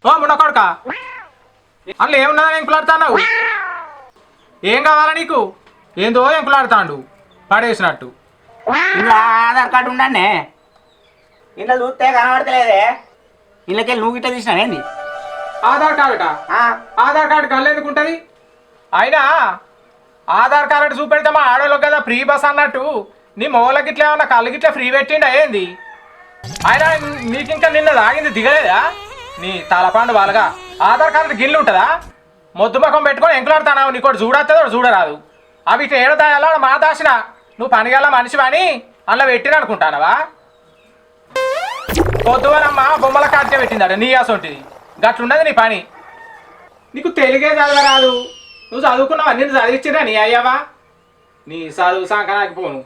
ఓ మునకొడక అందులో ఏమున్నా ఎంకులాడుతున్నావు? ఏం కావాలా నీకు? ఏందో ఎంకులాడుతాండు పడేసినట్టు. ఇలా ఆధార్ కార్డు ఉండే ఇంట్లో చూస్తే కనబడతలేదే. ఇళ్ళకెళ్ళి నువ్వు గిట్ట తీసినావేంది? ఆధార్ కార్డుట? ఆధార్ కార్డు కళ్ళు ఎందుకు ఉంటుంది? అయినా ఆధార్ కార్డు చూపెడితే మా ఆడోళ్ళకి కదా ఫ్రీ బస్ అన్నట్టు నీ మొగలకి ఇట్లా ఏమన్నా కళ్ళు గిట్లా ఫ్రీ పెట్టిండా ఏంది? అయినా నీకు ఇంకా నిన్న తాగింది దిగలేదా? నీ తలపాండు వాళ్ళగా ఆధార్ కార్డు గిల్లు ఉంటుందా? మొద్దు ముఖం పెట్టుకొని ఎంకులాడుతున్నావు. నీకోటి చూడొస్తుందో చూడరాదు. అవి ఇట్లా ఏడదాయాలో మా దాచిన నువ్వు పనిగల మనిషి అని అందులో పెట్టిన అనుకుంటానవా? పొద్దువనమ్మ బొమ్మల కాడికే పెట్టిందట నీ అసొంటిది. గట్లున్నది నీ పని. నీకు తెలుగే చదవరాదు. నువ్వు చదువుకున్నావా? నేను చదివించిరా నీ అయ్యావా? నీ చదువు సంకనాకపోను.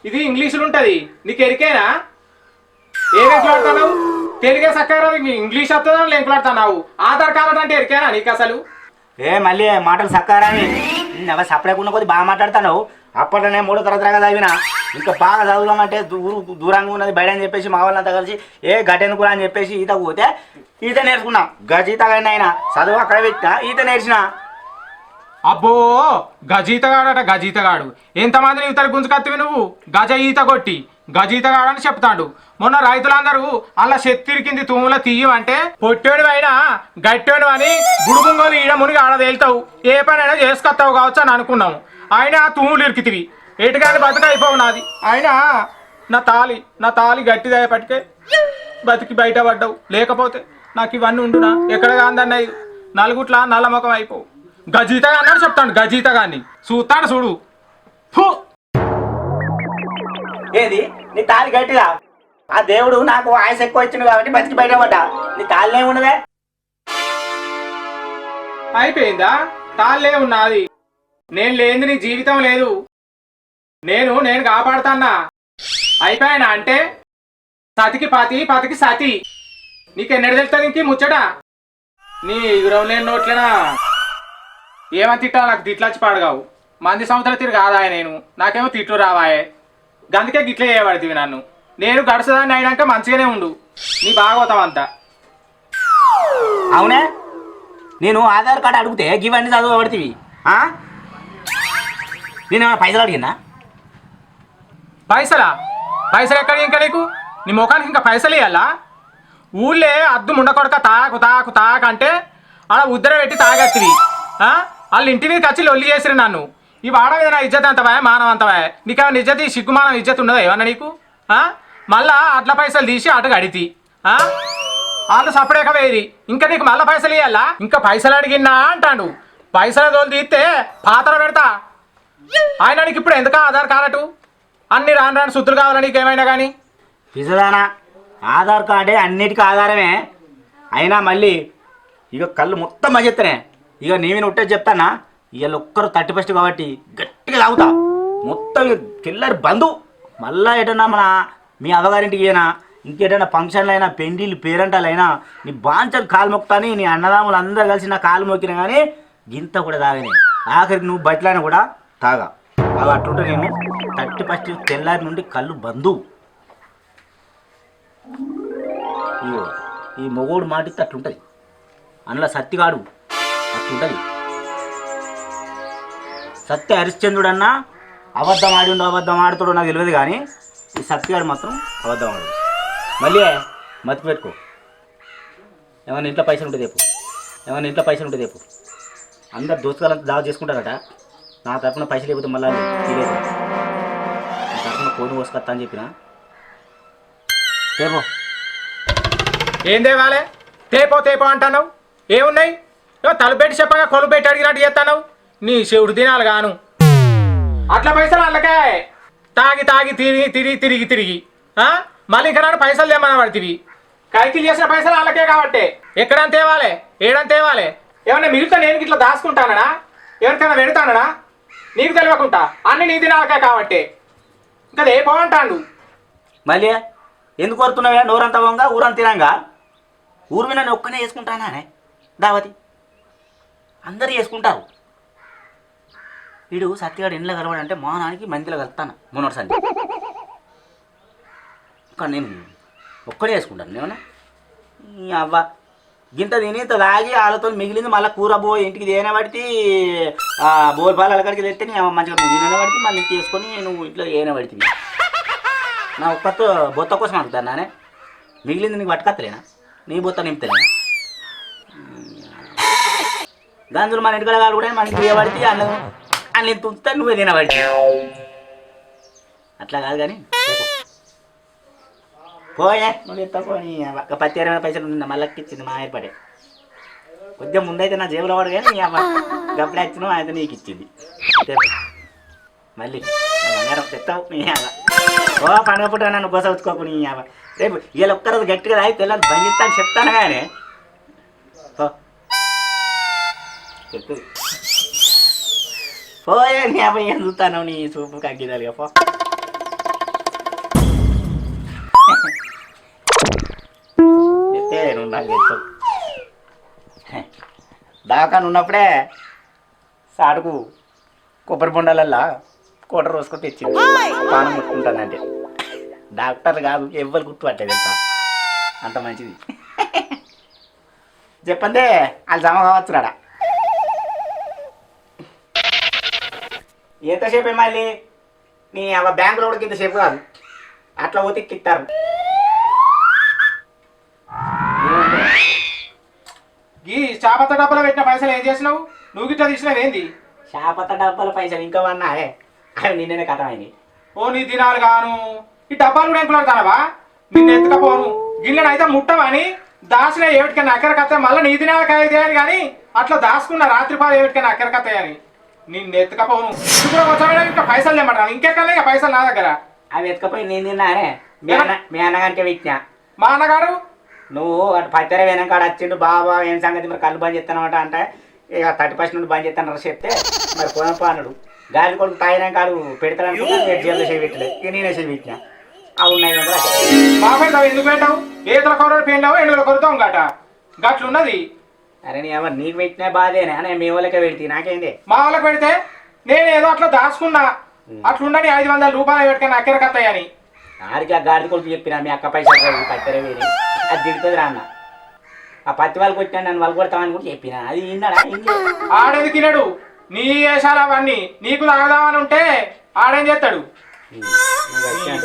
ఇది ఇంగ్లీషులు ఉంటుంది. నీకు ఎరికేనా? ఏం ఎంకులాడుతున్నావు? తెలుగే చక్కగా ఇంగ్లీష్ వస్తుందని ఎంకులాడుతున్నావు. ఆధార్ కార్డు అంటే ఎరికేనా నీకు అసలు? మళ్ళీ మాటలు చక్కరాని సపరేకుండా కొద్ది బాగా మాట్లాడుతున్నావు. అప్పట్లోనే 3వ తరగతి చదివినా ఇంకా బాగా చదువుదామంటే దూరంగా ఉన్నది బయట అని చెప్పేసి మా వాళ్ళంతా కలిసి గట్టెందుకురా అని చెప్పేసి ఈత పోతే ఈత నేర్చుకున్నా. గజీతగాడిని అయినా చదువు అక్కడ పెట్టినా ఈత నేర్చిన. అబ్బో గజీతగాడట గజీతగాడు. ఎంతమందిని ఇతర గుంజుకత్తివి నువ్వు? గజ ఈత కొట్టి గజీతగాడు అని చెప్తాడు. మొన్న రైతులందరూ అలా చెత్తిరికింది తూముల తీయమంటే పొట్టేడు అయినా గట్టేడు అని గుడుగుంగోలు ఈడ మునిగి ఆడ తేలుతావు. ఏ పనైనా చేసుకొస్తావు కావచ్చు అని అనుకున్నాము. అయినా తూములు ఇరికితివి. ఎటుగాని బతుక అయిపోవు నాది. అయినా నా తాలి గట్టిదయ్యేపటికే బతికి బయటపడ్డావు. లేకపోతే నాకు ఇవన్నీ ఉండునా? ఎక్కడ కాందన్నయ్య నలుగుట్ల నల్లముఖం అయిపోవు. గజీతగా అన్నాడు చెప్తాను. గజీతగాన్ని చూస్తాడు చూడు. ఏది నీ తాలి గట్టిదా? ఆ దేవుడు నాకు ఆయుష్ ఎక్కువ ఇచ్చింది కాబట్టి బతికి బయటపడ్డా. నీ తాళ్ళే ఉన్నదే అయిపోయిందా? తాళ్ళే ఉన్నది. నేను లేని నీ జీవితం లేదు. నేను కాపాడుతాన్నా. అయిపోయానా అంటే సతికి పతి పతికి సతి. నీకెన్నడు తెలుస్తుంది ఇంక ముచ్చట? నీ ఎగురం లేని నోట్లేనా? ఏమని తిట్టావు? నాకు తిట్లచ్చి పాడగావు. మంది సంవత్సరాలు తిరిగి కాదాయ నేను. నాకేమో తిట్లు రావాయే. గందుకే గిట్లే చేయబడుతుంది నన్ను. నేను గడుసదాన్ని అయినాక మంచిగానే ఉండు. నీ భాగవతం అంతా. అవునే నేను ఆధార్ కార్డు అడిగితే ఇవన్నీ చదువుబడుతుంది. నేను ఏమైనా పైసలు అడిగినా? పైసలు ఎక్కడ ఇంకా నీకు? నీ ముఖానికి ఇంకా పైసలు ఇవ్వాలా? ఊళ్ళే అద్దు ముండకొడక తాకు అంటే అలా ఉద్దర పెట్టి తాగత్తివి. వాళ్ళు ఇంటి మీద వచ్చి లొల్లి చేసిరు నన్ను. ఈ వాడ మీద నా ఇజ్జత్ అంతవా? మానవ అంతవా? నీకేమైనా ఇజ్జత్ సిగ్గుమానం ఇజ్జత్ ఉన్నదా ఏమన్నా నీకు? మళ్ళా అట్ల పైసలు తీసి అటు గడితి. వాళ్ళు సపరేక వేరి. ఇంకా నీకు మళ్ళీ పైసలు ఇవ్వాలా? ఇంకా పైసలు అడిగినా అంటాడు. పైసల తోలు తీస్తే పాత్ర పెడతా. ఆయన నీకు ఇప్పుడు ఎందుకు ఆధార్ కార్డు? అన్ని రాను సుద్దులు కావాలా నీకేమైనా కానీ? పిసదానా ఆధార్ కార్డే అన్నిటికీ ఆధారమే. అయినా మళ్ళీ ఇక కళ్ళు మొత్తం మజెత్తనే. ఇక నీవిని ఉంటే చెప్తానా? ఇవాళ ఒక్కరు 31 కాబట్టి గట్టిగా తాగుతా. మొత్తం కిల్లర్ బంధు. మళ్ళా ఎటన్నా మన మీ అవ్వగారింటికి అయినా ఇంకేటైనా ఫంక్షన్లు అయినా పెండిళ్ళు పేరంటాలైనా నీ బాంచలు కాలు మొక్కుతాని నీ అన్నదాములు అందరు కలిసి నా కాలు మొక్కినా కానీ గింత కూడా తాగనే. ఆఖరికి నువ్వు బట్టలైనా కూడా తాగా. అవి అట్లుంటే నేను 31 తెల్లారి నుండి కళ్ళు బంధు. ఇగో ఈ మొగోడు మాటిస్తే అట్లుంటుంది. అందులో సత్తిగాడు అట్లుంటుంది. సత్య హరిశ్చంద్రుడు అన్నా అబద్ధం ఆడుతాడో నాకు తెలియదు కానీ ఈ సత్యగాడు మాత్రం అబద్ధం ఆడు. మళ్ళీ మతిపెట్టుకో. ఏమన్నా ఇంట్లో పైసలు ఉంటే రేపు అందరు దోస్తుగాలంతా దావా చేసుకుంటారట. నా తరఫున పైసలు లేకపోతే మళ్ళీ తీయలేదు. నా తరఫున కోడి పోసుకొస్తా అని చెప్పిన. తేపో. ఏం తేవాలే? తేపో అంటున్నావు. ఏమున్నాయి? తలుపెట్టి చెప్పగా కొలు పెట్టి అడిగినట్టు చేస్తాను. నీ శివుడు దినాలు గాను. అట్లా పైసలు అల్లకే తాగి తిరిగి మళ్ళీ ఇంకా నన్ను పైసలు తెమ్మని పడుతుంది. కైకిలు చేసిన పైసలు వాళ్ళకే కాబట్టి ఎక్కడంత తేవాలి? ఏడంత తేవాలి? ఏమన్నా మిగతా నేను ఇట్లా దాచుకుంటానా? ఎవరికైనా పెడతానా? నీకు తెలియకుండా అన్ని నీ దినాలకే కాబట్టి ఇంకా ఏ బాగుంటాడు. మళ్ళీ ఎందుకు కోరుతున్నావే? నోరంతా వంగా ఊరంతా తినంగా. ఊరు మీద నేను ఒక్కనే చేసుకుంటానే దావతి. అందరూ చేసుకుంటారు. వీడు సత్యగాడు ఇంట్లో కలవాడంటే మా నాన్నకి మందిలో కలుస్తాను మొన్నటిసారి. నేను ఒక్కడే వేసుకుంటాను ఏమన్నా అవ్వ గింత తిని ఇంత తాగి వాళ్ళతో మిగిలింది మళ్ళీ కూర పోయి ఇంటికి తేనే పడితే బోల్ పాలు అక్కడికి తెస్తే నీ మంచిగా తినే పడితే మళ్ళీ తీసుకొని నువ్వు ఇంట్లో ఏనే పడితే నా ఒక్కతో బొత్త కోసం అడుగుతాను నానే మిగిలింది నీకు పట్టుకత్తలేనా నీ బొత్త నింపుతలేనా దాంట్లో మన ఇంటికాడ కాదు కూడా మన ఇంటికి పడితే అన్నం అన్ని తుంచుతా నువ్వే తినబడితే అట్లా కాదు కానీ పోయే నువ్వు ఎత్తపోని పత్తి 20 పైసలు మళ్ళీ ఇచ్చింది మా ఏర్పడే కొద్దిగా ముందైతే నా జేబులో పడు కానీ గప్పుడే వచ్చినావు అయితే నీకు ఇచ్చింది మళ్ళీ తెస్తావు నీ ఓ పండుగ పుట్ట నన్ను బొస వచ్చుకోకు నీ రేపు వీళ్ళు ఒక్కరోజు గట్టిగా తాగి తెల్లని బంగిస్తాను చెప్తాను కానీ చెప్తుంది పోయే నీ అబ్బాయి ఏం చూస్తాను నీ చూపు కగ్గిదాలుగా పో చెప్తే నువ్వు నాకు చెప్తావు దాకా ఉన్నప్పుడే సాటుకు కొబ్బరి బొండాలల్లా కోట రోజుకొని తెచ్చింది పానం ముట్టుకుంటానంటే డాక్టర్ కాదు ఎవ్వరు గుర్తుపట్టే తెలుసా అంత మంచిది చెప్పందే వాళ్ళు జమ కావచ్చు రాడా ఎంతసేపే మళ్ళీ నీ బ్యాంకులో కూడా ఇంతసేపు కాదు అట్లా పోతే కిట్టారు ఈ చాపత్త డబ్బాలో పెట్టిన పైసలు ఏం చేసినావు నువ్వు గిట్లా తీసినావు ఏంది చేపత్త డబ్బాల పైసలు ఇంకా వన్నా అవి నిన్ననే కథమైంది ఓ నీ దినాలు గాను ఈ డబ్బాలు కూడా ఎంకులాడతానవా నిన్ను ఎత్తుకపోను గిన్నెను అయితే ముట్టమని దాచిన ఏమిటికైనా అక్కడికత్తాయి మళ్ళీ నీ దినాలకు అయితే అని కానీ అట్లా దాచుకున్న రాత్రిపాలు ఏమిటికైనా అక్కడికత్తాయని నిన్ను ఎత్తుకపోను ఇప్పుడు వచ్చా ఇంకా పైసలు తెమ్మంటాను ఇంకెక్కడ ఇక పైసలు నా దగ్గర అవి ఎత్తుకపోయి నేను తిన్నానే మీ అన్నగారికి విజ్ఞా మా అన్నగారు నువ్వు అటు పత్తెర వెనకాడ వచ్చిండు బాబా ఏం సంగతి మరి కళ్ళు బంద్ చేస్తానమాట అంటే ఇక 30% నుండి బంద్ చేస్తాను చెప్తే మరి పోనప్ప అన్నాడు గాలి కొడుకు తాగినా కాడు పెడతాడనుకుంటా నేను జైల్లో చేయబెట్టలేదు ఇక నేనే చేయబెట్టినా అవి ఉన్నాయి మా పెడతావు ఎందుకు పెట్టావు ఏతల కొర పెండావు ఎండుల కొరతాం గట గట్లున్నది అరే నీ ఎవరు నీకు పెట్టినా బాధేనే అని మీ వాళ్ళకే పెడితే నాకేంది మా వాళ్ళకి పెడితే నేను ఏదో అట్లా దాచుకున్నా అట్లుండని 500 రూపాయలు పెట్టుకుని అక్కడికత్తాయని ఆడికి ఆ గాడి కొడుకు చెప్పినా మీ అక్క పైసలు పత్తెర వేడి అది దిగుతుంది రాన్న ఆ పత్తి వాళ్ళకి వచ్చినా నన్ను వాళ్ళు కొడతామని కూడా చెప్పిన అది విన్నాడా ఆడేది తినడు నీ వేషాలు అవన్నీ నీకు తాగదామని ఉంటే ఆడేం చేస్తాడు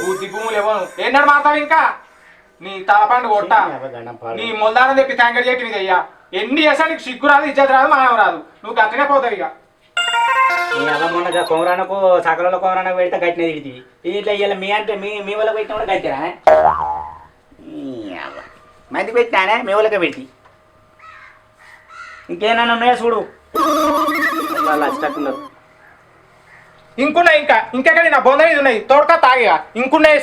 బుద్ధి భూములు ఇవ్వను ఏనాడు మాతావు ఇంకా నీ తలపండు కొట్ట నీ మొల్దానం తెప్పి తాంగడి చెట్టు మీద అయ్యా ఎన్ని చేసా నీకు సిగ్గు రాదు ఇజ్జత్ రాదు మానవ రాదు నువ్వు గట్లనే పోతావు ఇక నీ అమ్మన్న కొమరానకు సకలలో కొమరానకు పెడితే గట్టిన తిడితే ఇట్లా ఇవాళ మీ అంటే మీ వాళ్ళకి పెట్టినా కూడా గట్టినా మంది పెట్టినానే మీ వాళ్ళకే పెట్టి ఇంకేమన్నా ఉన్నాయో చూడు వాళ్ళు వచ్చేటట్టున్నారు ఇంకున్నాయి ఇంకెక్కడ నా బొంద మీద ఉన్నాయి తోడుక తాగిగా ఇంకున్నాయి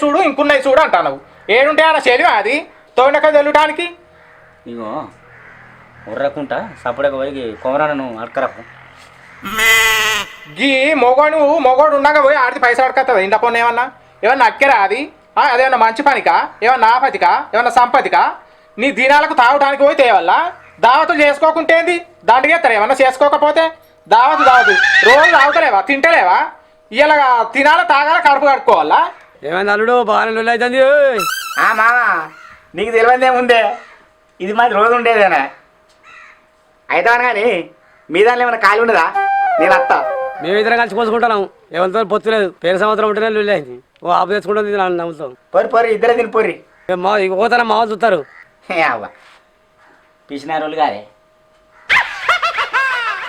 చూడు అంటావు ఏడుంటే అన్న చదివా అది తోడక తెల్లటానికి ఇగో ఉర్రకుంటా సపడక పోయి కొమరానను అడకరకు గీ మొగోడు ఉండగా పోయి ఆడితే పైసలు అడకత్తదా ఇంట పొన్న ఏమన్నా అక్కెరా అది అదేమన్నా మంచి పనికా ఏమన్నా ఆపతికా ఏమన్నా సంపతికా నీ దినాలకు తాగడానికి పోయి తేవల్ల దావతులు చేసుకోకుంటేంది దాంట్కి ఎత్తారు ఏమన్నా చేసుకోకపోతే దావతు రోజు తాగుతలేవా తింటలేవా ఇలా తినాల తాగాల కడుపు కట్టుకోవాలా ఏమైంది అల్లుడు బాగానే అవుతుంది మామ నీకు తెలియదేముందే ఇది మాది రోజు ఉండేదేనా అయితే కానీ మీ దానిలో ఏమైనా ఖాళీ ఉండదా నేను అత్త మేమిద్దరం కలిసి పోసుకుంటున్నాం ఎవరితో పొత్తులేదు పేరు సంవత్సరం ఉంటేనే లొల్లి అయింది ఓ ఆపు తెచ్చుకుంటుంది నమ్ముతాం పొరి ఇద్దరే తిని పొరి మా పోతారా మావ చూస్తారు అవ్వ పిచ్చినారు వాళ్ళు కాదే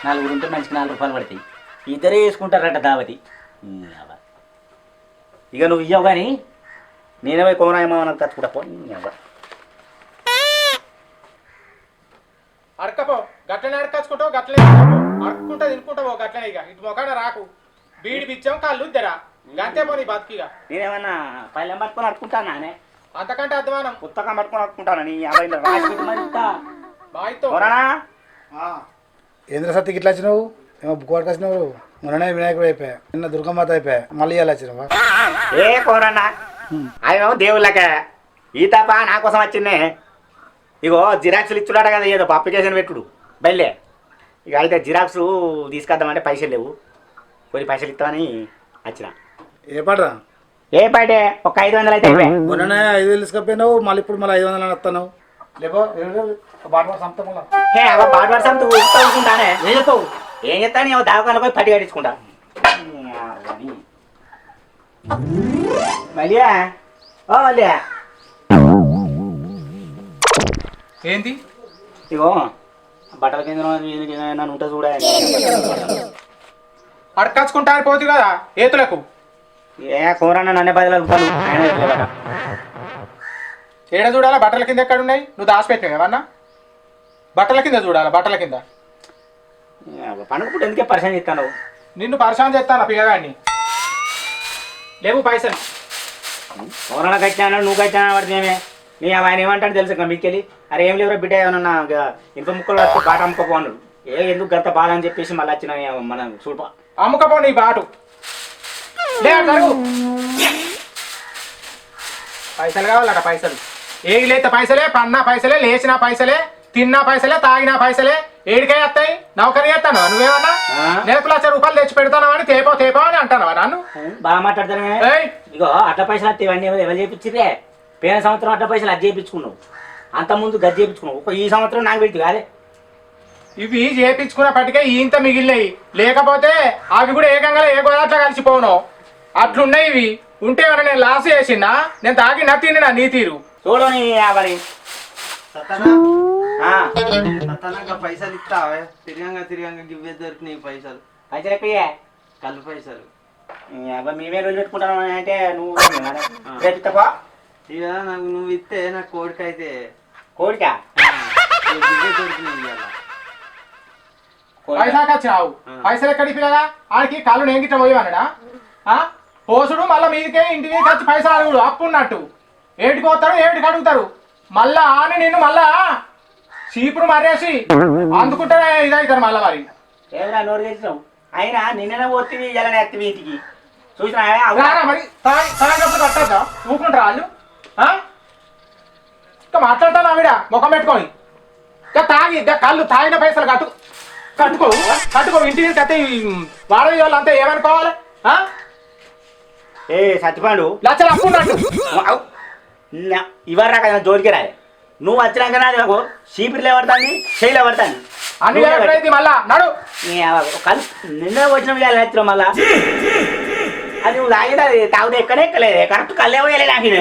4 ఉంటే మంచికి 4 రూపాయలు పడతాయి ఇద్దరే వేసుకుంటారట దావతి అవ్వ ఇక నువ్వు ఇవ్వవు కానీ నేనే పోయి కోమరాయమో నాకు తచ్చుకుంటా పో అవ్వ అడకపో గట్లనే అడకచ్చుకుంటావు గట్లనే అడుక్కుంటా తినుకుంటావు గట్లనే ఇక ఇటు మొకాడ రాకు బీడి బిచ్చాం కళ్ళు ఇద్దరా గంతే పోనీ బతికిగా నేనేమన్నా పల్లెం పట్టుకొని అడుకుంటానే అంతకంటే అధ్వానం పుస్తకం పట్టుకొని అడుకుంటాను నీ ఏంద్ర సత్తికి ఇట్లా వచ్చినావు ఏమో బుక్ వచ్చినావు మొన్ననే వినాయకుడు అయిపోయా నిన్న దుర్గమాత అయిపోయా మళ్ళీ ఇలా వచ్చినావా ఏ కోరన్నా అవేమో దేవుళ్ళకే ఈ తప్ప నా కోసం వచ్చిందే ఇగో జిరాక్స్లు ఇచ్చుడాట కదా ఏదో అప్లికేషన్ పెట్టుడు బయలే ఇక అయితే జిరాక్స్ తీసుకొద్దామంటే పైసలు లేవు కొన్ని పైసలు ఇస్తామని వచ్చిన ఏ పాటరా ఏ పాటే ఒక 500 అయితే అయిపోయాయి. మొన్ననే 5,000 తీసుకపోయినావు, మళ్ళీ ఇప్పుడు మళ్ళీ 500 వస్తాను. లేకో బాట సంతం హే అవ బాట్ వర్షం ఊరుకుంటానే ఏం చెప్తావు? ఏం చెప్తాను ఏమో దావకాలకు పోయి పట్టి కట్టించుకుంటా. మళ్ళీ ఓ మళ్ళీ ఏంది ఇగో బట్టల కింద నన్ను ఉంటుంది చూడ. అడకచ్చుకుంటాను పోతు కదా ఏతులకు. ఏ కూరన్న నన్నే 10 రూపాయలు ఆయన ఇవ్వలేదట. ఏడ చూడాలా బట్టల కింద ఎక్కడ ఉన్నాయి? నువ్వు దాచిపెట్టినావు ఏమన్నా? బట్టల కింద చూడాలా, బట్టల కింద. పండుగ పుట్టి ఎందుకే పరిచయం చేస్తాను? నిన్ను పరిశాన్ చేస్తాను పిల్లగాడిని. లేవు పైసలు. కూరన్న కట్టినా నువ్వు కట్టినా పడితేమే నీ ఆయన ఏమంటాడు తెలుసు కదా మీకెళ్ళి. అరే ఏం లేవురా బిడ్డ ఏమన్నా ఇంత ముక్కలు వచ్చి బాట అమ్ముకోపో అన్నాడు. ఎందుకు గంత బాధ అని చెప్పేసి మళ్ళీ వచ్చిన మనం చూడ అమ్ముకపో నీ బాటు. పైసలు కావాలట పైసలు. ఏది లేత పైసలే, పన్నా పైసలే, లేచిన పైసలే, తిన్నా పైసలే, తాగినా పైసలే. ఏడికై వస్తాయి? నౌకరీ చేస్తాను నువ్వేమన్నా? నెలకు 1,00,000 రూపాయలు తెచ్చి పెడతాను అని తేపో అని అంటాను నన్ను. బాగా మాట్లాడతానే. ఇగో అట్ల పైసలు వస్తే ఇవన్నీ ఎవరు చేయించిరే? పోయిన సంవత్సరం అట్ల పైసలు అది చేయించుకున్నావు, అంత ముందు గది చేయించుకున్నావు. ఈ సంవత్సరం నాకు పెట్టి కాదే ఇవి చేయించుకున్నప్పటికే ఇంత మిగిలినాయి. లేకపోతే అవి కూడా ఏకంగా ఏ గోదాట్లో కలిసిపోను అట్లున్నాయి. ఇవి ఉంటే ఏమన్నా నేను లాస్ చేసినా? నేను తాగినా తిన్నా నీ తీరు చూడని అవని పైసలు ఇస్తావే? తిరిగంగా గివ్వే దొరికినాయి పైసలు. పైసలు ఎక్కడియే? కళ్ళు పైసలు. మేమే రోజు పెట్టుకుంటాను అంటే నువ్వు రేపు ఇస్తావా? ఇక నాకు నువ్వు ఇస్తే నాకు కోడికైతే కోడికా గివ్వే దొరికినాయి ఇవాళ. పైసాకి వచ్చినావు. పైసలు ఎక్కడికి పిల్లగా? ఆడికి కళ్ళు నేను గిట్ట పోయేవన్నడా? పోసుడు మళ్ళీ మీదికే ఇంటి మీద వచ్చి పైసలు అడుగుడు అప్పు ఉన్నట్టు. ఏటికి పోతారు, ఏటికి అడుగుతారు. మళ్ళా అని నిన్ను మళ్ళా చీపురు మరేసి అందుకుంటే ఇదవుతారు మళ్ళా. మరి ఏమైనా నోరు తెచ్చినావు? అయినా నిన్న పోతుంది ఇలా ఎత్తి వీటికి చూసినా మరి తాగినప్పుడు కట్టద్దా? ఊకుంటారా వాళ్ళు? ఇంకా మాట్లాడతాను ఆవిడ ముఖం పెట్టుకొని. ఇంకా తాగి ఇంకా కళ్ళు తాగిన పైసలు కట్టుకో ఇంటి నుంచి అయితే వాడవి వాళ్ళంతా ఏమనుకోవాలి? ఏ సత్యపాండు లక్షలు అప్పు ఉన్నట్టు. ఇవరా కదా జోలికి రాలే. నువ్వు వచ్చినాక నాకు చీపిరిలే పడతాను, చేయలే పడతాను అన్ని ఎప్పుడైతే మళ్ళా నడు కళ్ళు నిన్న వచ్చిన ఎత్తున్నా మళ్ళా. అది నువ్వు తాగితే అది తాగుతే ఎక్కడే ఎక్కలేదు. కరెక్ట్ కళ్ళే పోయలే నాకు.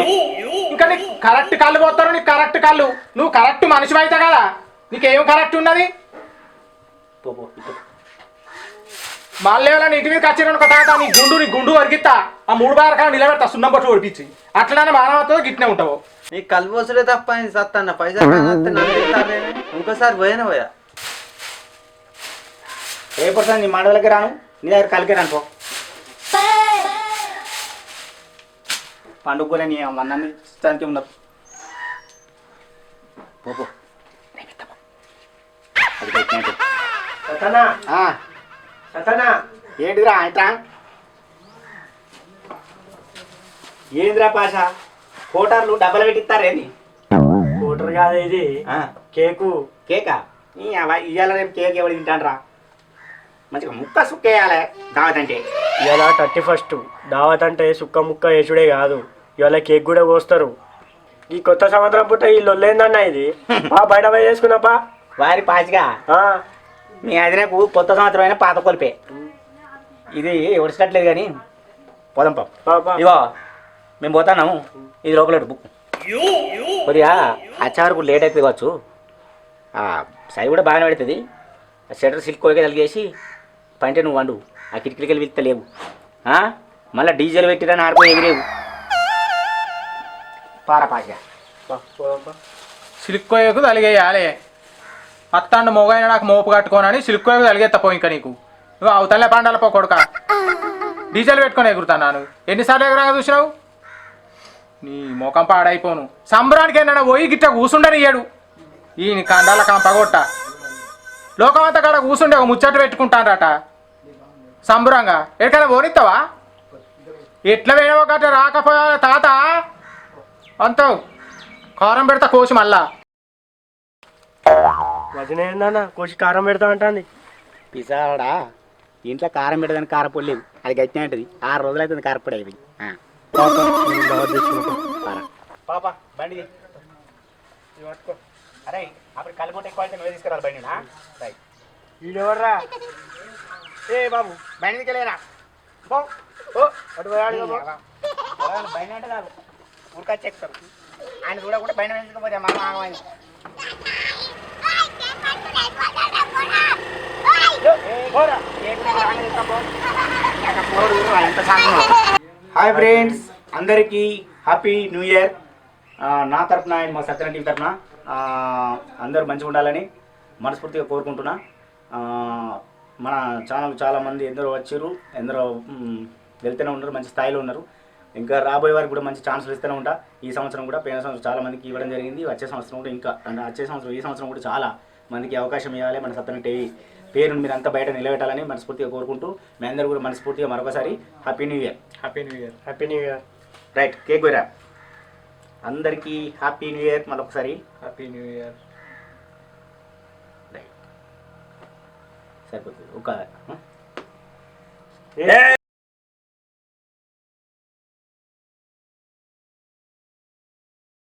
ఇంకా నీకు కరెక్ట్ కళ్ళు పోతారు. నీకు కరెక్ట్ కళ్ళు. నువ్వు కరెక్ట్ మనిషి అయితే కదా. నీకేం కరెక్ట్ ఉన్నది? మళ్ళీ ఎవరైనా ఇంటి మీదకి వచ్చిన తర్వాత నీ గుండు వరిగిస్తా. ఆ 3 బారకాలు నిలబెడతా సున్నం పట్టు ఓడిపించి. అట్లనే మానవతో గిట్నే ఉంటావు. నీకు కళ్ళు పోసుడే తప్ప అయింది సత్తన్న. పైసలు ఇంకోసారి పోయా ఏ పర్సన్ నీ మాడలకి రాను, నీ దగ్గర కలికి రాను పో. పండుగ నీ అన్నీ ఇష్టానికి ఉండదు. పో ఏంటిదిరా ఇట్రా? ఏందిరా పాష? కోటర్లు డబ్బలు పెట్టిస్తారేంది? కోటర్ కాదు ఇది, కేకు. కేకా? ఇవాళ రేపు కేక్ ఎవరు తింటానరా? మంచిగా ముక్క సుక్కేయాలి దావత్ అంటే. ఇవాళ 31 దావత్ అంటే సుక్క ముక్క వేసుడే కాదు, ఇవాళ కేక్ కూడా కోస్తారు. ఈ కొత్త సంవత్సరం పుట్ట ఈ లొల్లేందన్న ఇది. బయట పోయి చేసుకున్నాపా వారి పాచిగా. మీ అదినకు కొత్త సంవత్సరం అయినా పాత కొలిపే. ఇది ఒడిచినట్లేదు కానీ పోదాం పాప. ఇగో మేము పోతాము. ఇది లోపల బుక్ కొద్దిగా వచ్చేవరకు లేట్ అవుతుంది కావచ్చు. సై కూడా బాగానే పెడుతుంది. షటర్ సిల్క్ కోరిక కలిగేసి పంటే నువ్వు వండు. ఆ కిటికీలకి వెళ్ళి వెళ్తలేవు. మళ్ళీ డీజిల్ పెట్టిరని ఆడుకొని ఎగిరేవు. పారా పాచిగా సిలుక్కోయకు తలిగేయాలి. అత్తాండు మొగైన నాకు మోపు కట్టుకోనని సిలుక్కోయకు తలిగేత్తపో. ఇంకా నీకు నువ్వు అవతలే పండాల పో కొడుక. డీజిల్ పెట్టుకొని ఎగురుతాను. ఎన్నిసార్లు ఎగురాగా చూసినావు? నీ ముఖం పాడైపోను. సంబరానికి ఏమన్నా పోయి గిట్ట కూసుండనియ్యాడు. ఈ కండాల కంపగొట్ట లోకమంతా కాడ కూసుండే ఒక ముచ్చట పెట్టుకుంటానరట సంబరంగా. ఎక్కడైనా పోనిస్తావా? ఎట్లా వేయవో గట్ట రాకపోయా తాత అంత కారం పెడతా కోసి మళ్ళా. వదిన ఏందన్న కోసి కారం పెడతా అంటుంది. పిసాడా ఇంట్లో కారం పెట్టదని కారపొడి లేదు. అది గట్టినే ఉంటుంది. 6 రోజులు అవుతుంది కారపొడి అయిపోయి. తాత నేను దావత్ తెచ్చుకుంటా. పాప బండి తీ. అరే అప్పుడు కలుపుంటే ఎక్కువ అయితే నువ్వే తీసుకురాలి బండి రైట్. వీడెవర్రా? ఏ బాబు బండి దిగలేరా ఓ అటు పోయాడు కదా. బండి అంటే కాదు ఊరికొచ్చి ఎక్కుతారు ఆయన చూడకుండా బండి వేసుకుపోతే మా ఆగమైంది. హాయ్ ఫ్రెండ్స్, అందరికీ హ్యాపీ న్యూ ఇయర్. నా తరఫున అండ్ మా సత్యన టీం తరఫున అందరూ మంచిగా ఉండాలని మనస్ఫూర్తిగా కోరుకుంటున్నా. మన ఛానల్ చాలామంది ఎందరో వచ్చారు, ఎందరో వెళ్తూనే ఉన్నారు, మంచి స్థాయిలో ఉన్నారు. ఇంకా రాబోయే వారికి కూడా మంచి ఛాన్సులు ఇస్తూనే ఉంటా. ఈ సంవత్సరం కూడా పోయిన సంవత్సరం చాలా మందికి ఇవ్వడం జరిగింది. వచ్చే సంవత్సరం కూడా ఇంకా అంటే ఈ సంవత్సరం కూడా చాలా మందికి అవకాశం ఇవ్వాలి. మన సత్యన టీవీ పేరును మీరు అంతా బయట నిలబెట్టాలని మనస్ఫూర్తిగా కోరుకుంటూ మీ అందరూ కూడా మనస్ఫూర్తిగా మరొకసారి happy new year. Happy new year. Happy new year. Right, cake పోయిరా అందరికీ హ్యాపీ న్యూ ఇయర్ మరొకసారి. Happy new year. రైట్, సరిపోతుంది ఒక